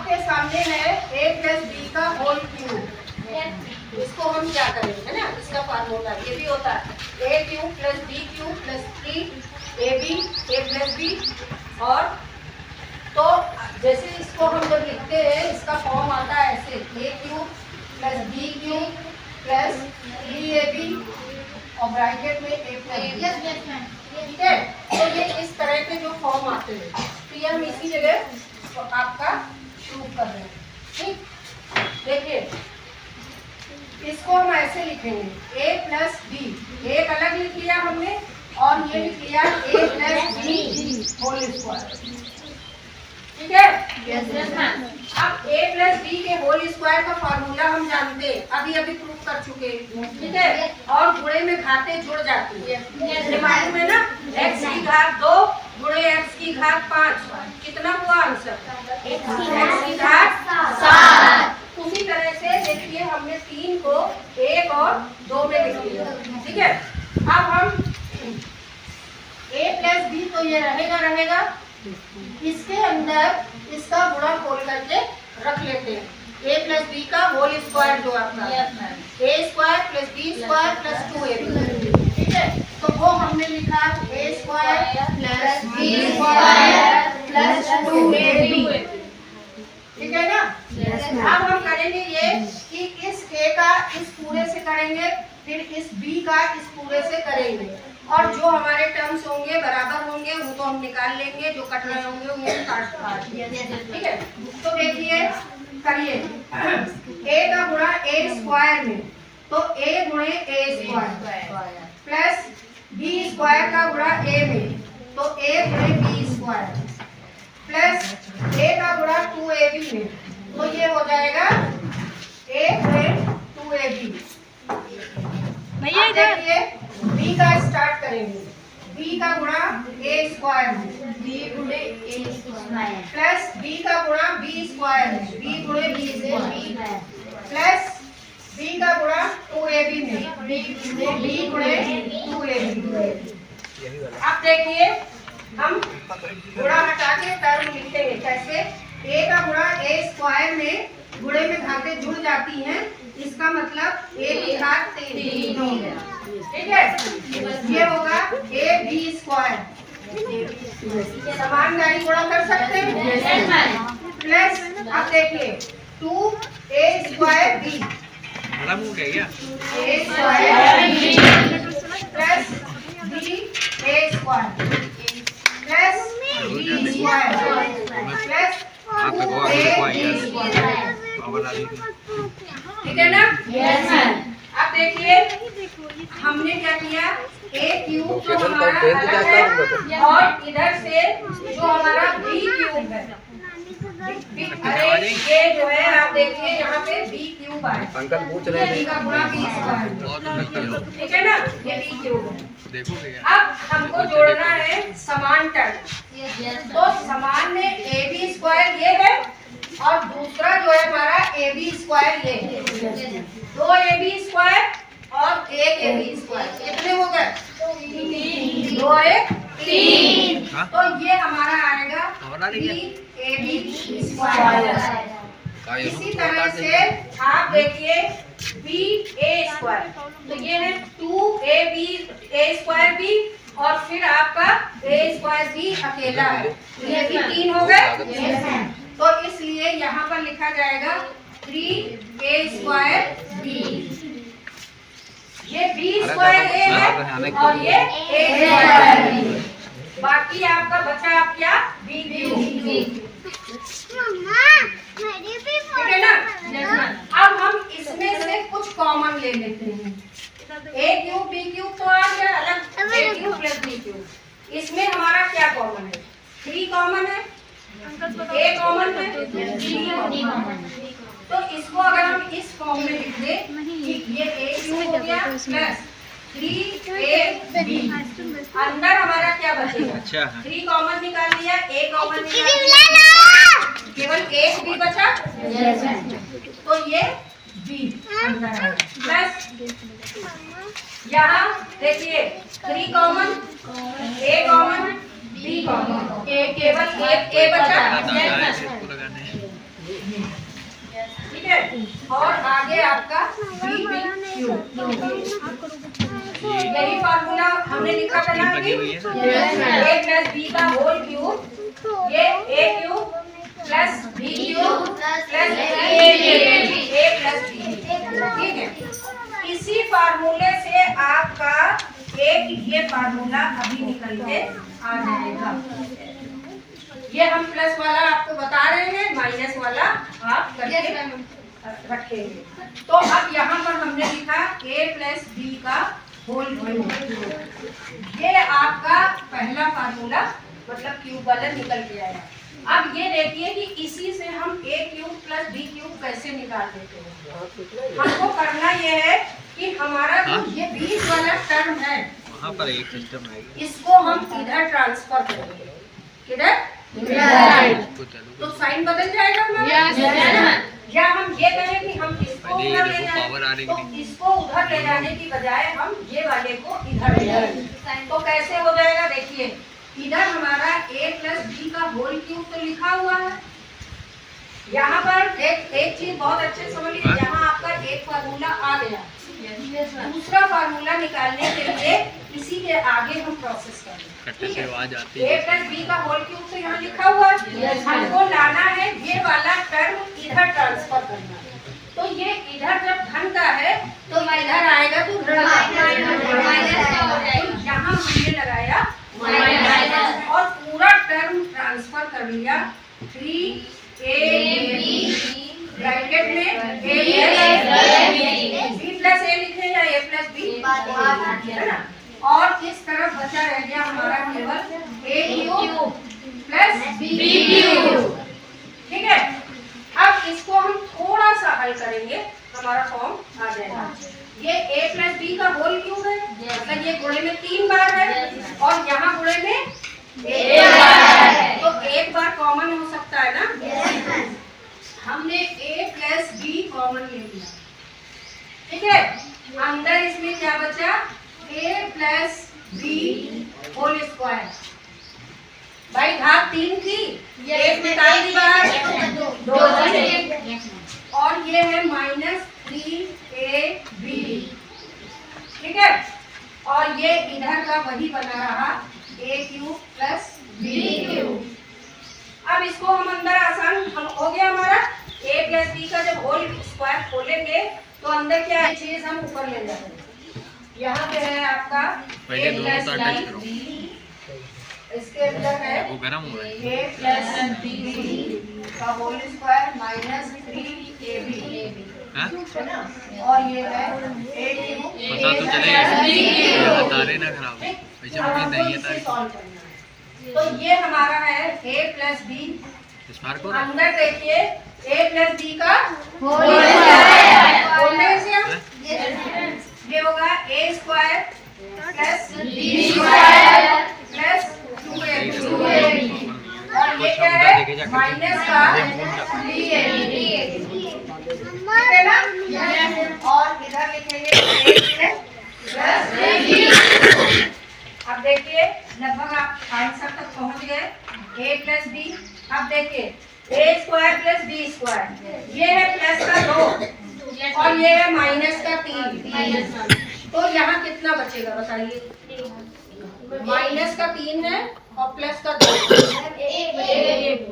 आपके सामने है a प्लस बी का होल क्यूब। इसको हम क्या करेंगे, है ना, इसका फार्मूला ये भी होता है a cube plus B cube plus 3ab a plus b. और तो जैसे इसको हम जब लिखते हैं इसका फॉर्म आता है ऐसे a cube plus B cube plus 3ab और ब्रैकेट में a प्लस बी। ठीक है, तो ये इस तरह के जो फॉर्म आते हैं तो ये हम इसी जगह तो आपका प्रूव कर रहे हैं। ठीक, देखिए इसको हम ऐसे लिखेंगे a प्लस बी, एक अलग लिख लिया हमने और ये लिख लिया a plus b whole square. ठीक है, अब a प्लस बी के होल स्क्वायर का फार्मूला हम जानते हैं, अभी अभी प्रूव कर चुके हैं। ठीक है, और गुणे में घातें जुड़ जाती है, मालूम है ना, x की घात 2 गुणे x की घात 5 कितना हुआ आंसर, x की घात 7। उसी तरह से देखिए हमने 3 को 1 और 2 में लिख लिया। ठीक है, अब हम a प्लस बी तो ये रहेगा, इसके अंदर इसका गुणा खोल करके रख लेते हैं। a प्लस बी का होल स्क्वायर जो आपका a square plus b square plus 2ab। ठीक है, तो वो हमने लिखा a square plus b square plus 2ab। ठीक है ना। अब हम करेंगे ये कि इस a का इस पूरे से करेंगे, फिर इस b का इस पूरे से करेंगे और जो हमारे टर्म्स होंगे बराबर होंगे उनको हम निकाल लेंगे, जो कट रहे होंगे उनको काट दिया। ठीक है, तो देखिए करिए a का गुणा a स्क्वायर में तो a गुणे a square plus b square का गुणा a में तो a गुणे b स्क्वायर प्लस a का गुणा 2ab में तो ये हो जाएगा a गुणे 2ab। देखिए b का स्टार्ट करेंगे, b का गुणा a स्क्वायर में b गुणे a स्क्वायर प्लस b का गुणा b स्क्वायर में b गुणे b स्क्वायर प्लस b का गुणा 2ab में b गुणे 2ab। अब देखिए हम गुणा हटा के टर्म लिखेंगे कैसे, a का गुणा a स्क्वायर में गुणे में घातें जुड़ जाती हैं, इसका मतलब a की घात 3 हो गया। ठीक है, ये होगा a b स्क्वायर, समान गाड़ी गुणा कर सकते हैं प्लस अब देखिए 2a square b a square plus b a square plus b square plus ठीक है ना। Yes ma'am. अब देखिए हमने क्या किया, a क्यूब जो हमारा अलग है और इधर से जो हमारा b क्यूब है, अरे ये जो है आप देखिए यहाँ पे b क्यूब आया, अंकल पूछ रहे हैं b का गुणा b स्क्वायर। ठीक है ना, ये b क्यूब है। अब हमको जोड़ना है समान टर्म, तो समान में ab स्क्वायर ये है और दूसरा जो है हमारा ab स्क्वायर ये है, 2ab स्क्वायर और 1ab स्क्वायर कितने हो गए, 2 1 3, तो ये हमारा आएगा 3ab स्क्वायर। इसी तरह से आप देखिए ba स्क्वायर, तो ये है 2ab a स्क्वायर b और फिर आपका a स्क्वायर b अकेला है, ये भी 3 हो गए। तो इसलिए यहाँ पर लिखा जाएगा 3a स्क्वायर b, ये b स्क्वायर a है और ये a स्क्वायर b, बाकी आपका बचा आप क्या b क्यूब। ठीक है ना। अब हम इसमें से कुछ कॉमन ले लेते हैं, a क्यूब b क्यूब तो आ गया अलग, a cube plus b cube, इसमें हमारा क्या कॉमन है, 3 कॉमन है, a कॉमन है, b कॉमन है। तो इसको अगर हम इस फॉर्म में लिख दें कि ये a क्यूब हो गया प्लस 3ab, अंदर हमारा क्या बचेगा, 3 कॉमन निकाल लिया, a कॉमन निकाल लिया, केवल एक b बचा, तो ये b अंदर प्लस यहाँ देखिए 3 common, a common, b common, केवल एक a बचा, ठीक है। और आगे आपका बी बी क्यू, यही फार्मूला हमने लिखा था ना अभी, ए प्लस बी का होल क्यूब, ये A cube plus B cube plus A plus B, ठीक है। इसी फार्मूले से आपका एक ये फार्मूला अभी निकल के आ जाएगा। ये हम प्लस वाला आपको बता रहे हैं, माइनस वाला आप करके रखेंगे। तो अब यहाँ पर हमने लिखा a प्लस बी का होल क्यूब, ये आपका पहला फार्मूला मतलब क्यूब वाला निकल के आया। अब ये देखिए कि इसी से हम a cube plus B cube कैसे निकाल देते हैं। हमको करना ये है कि हमारा जो ये बीच वाला टर्म है वहाँ पर एक सिस्टम है, इसको हम इधर ट्रांसफर करेंगे, किधर तो साइन बदल जाएगा हमारा। या हम ये कहें कि हम इसको उधर ले जाएं, तो इसको उधर ले जाने की बजाय हम ये वाले को इधर ले जाएंगे। तो कैसे हो जाएगा देखिए, इधर हमारा a प्लस बी का होल क्यूब तो लिखा हुआ है। यहाँ पर एक चीज बहुत अच्छे से समझिए, यहाँ आपका एक फार्मूला आ गया, दूसरा फार्मूला निकालने के लिए इसी के आगे हम प्रोसेस करेंगे। a प्लस बी का होल क्यूब तो यहाँ लिखा हुआ है, हमको लाना है ये वाला टर्म इधर ट्रांसफर करना है। तो ये इधर जब धन का है तो इधर आएगा तो ऋण का, यहाँ हमने लगाया माइनस और पूरा टर्म ट्रांसफर कर लिया 3ab ब्रैकेट में बी प्लस ए लिखे या a प्लस बी, है ना। और इस तरफ बचा रह गया हमारा केवल a cube plus b cube, ठीक है। अब इसको हम थोड़ा सा हल करेंगे, हमारा फॉर्म आ जाएगा। ये a प्लस बी का होल क्यूब है, मतलब ये गुणे में 3 बार है और यहाँ गुणे में 1 बार है, तो 1 बार कॉमन हो सकता है ना। हमने a प्लस बी कॉमन ले लिया, ठीक है। अंदर इसमें क्या बचा, a plus b whole square, भाई घात 3 थी, एक निकाल दी बाहर, 2 और ये है माइनस 3ab, ठीक है। और ये इधर का वही बना रहा a cube plus b cube. अब इसको हम अंदर आसान हो गया हमारा, a प्लस बी का जब होल स्क्वायर खोलेंगे तो अंदर क्या है चीज हम ऊपर ले जाएंगे। यहाँ पे है आपका a प्लस बी, इसके अंदर है a प्लस बी का होल स्क्वायर माइनस 3ab, है ना। और ये है a क्यूब पता तो चलेगा, बता रहे ना खराब वैसे उम्मीद नहीं है तारीख। तो ये हमारा है a प्लस बी, अंदर देखिए a प्लस बी का होल स्क्वायर, ये होगा a square plus b square plus 2ab, और ये क्या है माइनस का 3ab, है ना। और इधर लिखेंगे a प्लस बी। अब देखिए लगभग आप आंसर तक पहुंच गए, a प्लस बी। अब देखिए a square plus b square, ये है प्लस का 2 और ये है माइनस का 3, तो यहाँ कितना बचेगा बताइए, माइनस का 3 है और प्लस का 2,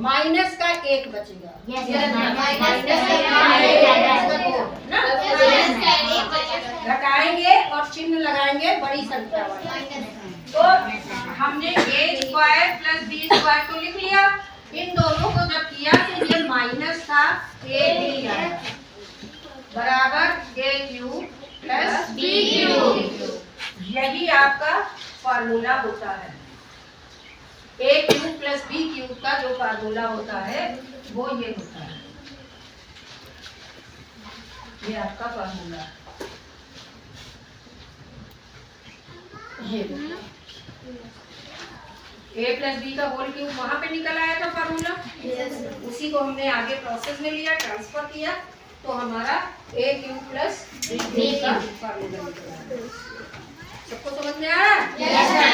माइनस का 1 बचेगा, घटाएंगे और चिन्ह लगाएंगे बड़ी संख्या वाला। तो हमने a square plus b square को लिख लिया, इन दोनों को जब किया तो ये माइनस का a बराबर a cube plus b cube, यही आपका फार्मूला होता है। a cube plus b cube का जो फार्मूला होता है वो ये होता है, ये आपका फार्मूला ये a प्लस बी का होल क्यूब वहां पे निकल आया था फार्मूला, उसी को हमने आगे प्रोसेस में लिया, ट्रांसफर किया, तो हमारा a क्यूब प्लस b का फार्मूला निकला। सबको समझ में आ रहा है?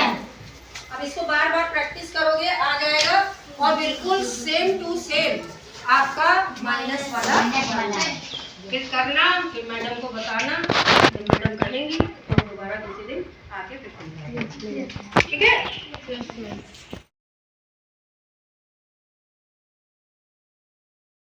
अब इसको बार बार प्रैक्टिस करोगे आ जाएगा, और बिल्कुल सेम टू सेम आपका फिर करना, फिर मैडम को बताना, फिर मैडम कहेंगी तो दोबारा किसी दिन आके फिर समझाएंगे। ठीक है?